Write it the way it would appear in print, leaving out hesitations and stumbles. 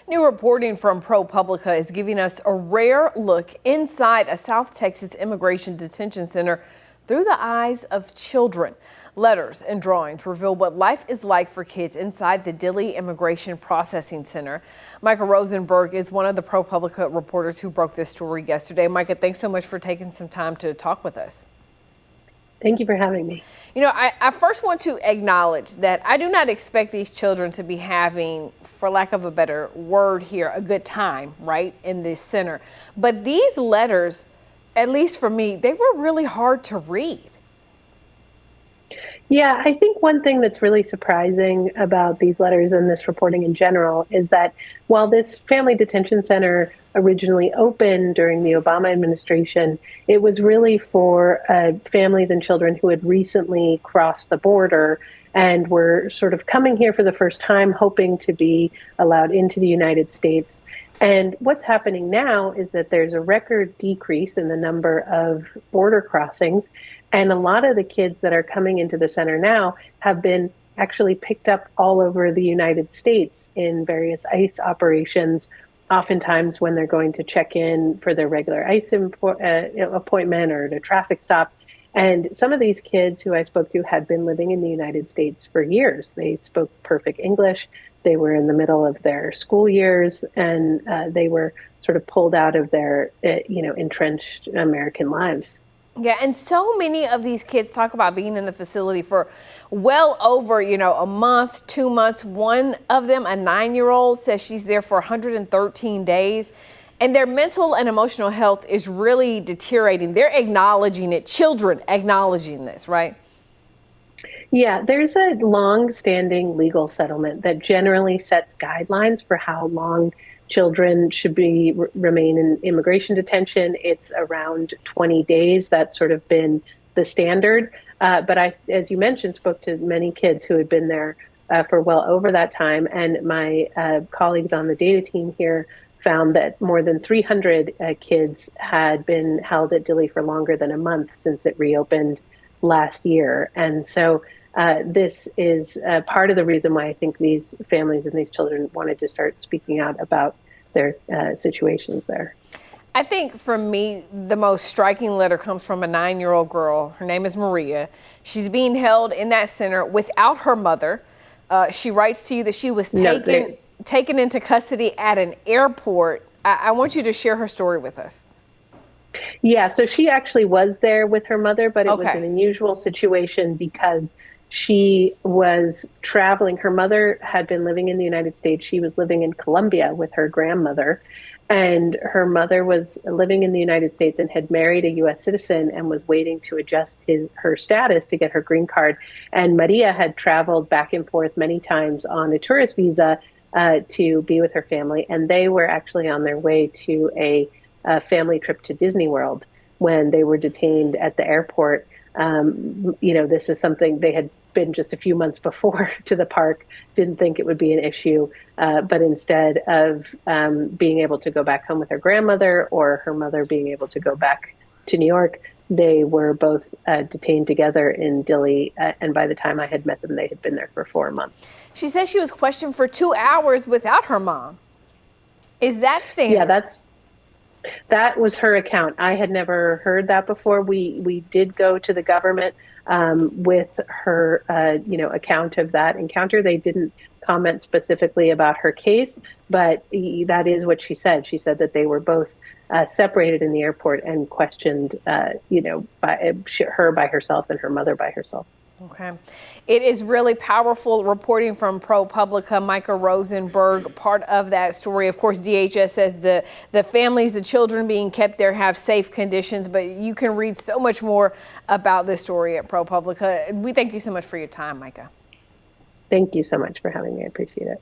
New reporting from ProPublica is giving us a rare look inside a South Texas immigration detention center through the eyes of children. Letters and drawings reveal what life is like for kids inside the Dilley Immigration Processing Center. Micah Rosenberg is one of the ProPublica reporters who broke this story yesterday. Micah, thanks so much for taking some time to talk with us. Thank you for having me. You know, I first want to acknowledge that I do not expect these children to be having, for lack of a better word here, a good time, right, in this center. But these letters, at least for me, they were really hard to read. Yeah, I think one thing that's really surprising about these letters and this reporting in general is that while this family detention center originally opened during the Obama administration, it was really for families and children who had recently crossed the border and were sort of coming here for the first time, hoping to be allowed into the United States. And what's happening now is that there's a record decrease in the number of border crossings. And a lot of the kids that are coming into the center now have been actually picked up all over the United States in various ICE operations, oftentimes when they're going to check in for their regular ICE appointment or a traffic stop. And some of these kids who I spoke to had been living in the United States for years. They spoke perfect English. They were in the middle of their school years, and they were sort of pulled out of their, entrenched American lives. Yeah, and so many of these kids talk about being in the facility for well over, a month, 2 months. One of them, a 9-year-old, says she's there for 113 days. And their mental and emotional health is really deteriorating. They're acknowledging it, children acknowledging this, right? Yeah, there's a long-standing legal settlement that generally sets guidelines for how long children should remain in immigration detention. It's around 20 days. That's sort of been the standard. But I, as you mentioned, spoke to many kids who had been there for well over that time. And my colleagues on the data team here found that more than 300 kids had been held at Dilley for longer than a month since it reopened last year. And so this is part of the reason why I think these families and these children wanted to start speaking out about their situations there. I think for me, the most striking letter comes from a 9-year-old girl. Her name is Maria. She's being held in that center without her mother. She writes to you that she was taken into custody at an airport. I want you to share her story with us. Yeah, so she actually was there with her mother, but it was an unusual situation because she was traveling. Her mother had been living in the United States. She was living in Colombia with her grandmother, and her mother was living in the United States and had married a U.S. citizen and was waiting to adjust her status to get her green card. And Maria had traveled back and forth many times on a tourist visa to be with her family, and they were actually on their way to a family trip to Disney World when they were detained at the airport. This is something they had been just a few months before to the park, didn't think it would be an issue. But instead of being able to go back home with her grandmother or her mother being able to go back to New York, they were both detained together in Dilley. And by the time I had met them, they had been there for 4 months. She says she was questioned for 2 hours without her mom. Is that standard? Yeah, that was her account. I had never heard that before. We did go to the government with her, account of that encounter. They didn't comment specifically about her case, but that is what she said. She said that they were both separated in the airport and questioned, by her by herself and her mother by herself. Okay. It is really powerful reporting from ProPublica. Micah Rosenberg, part of that story. Of course, DHS says the families, the children being kept there have safe conditions, but you can read so much more about this story at ProPublica. We thank you so much for your time, Micah. Thank you so much for having me. I appreciate it.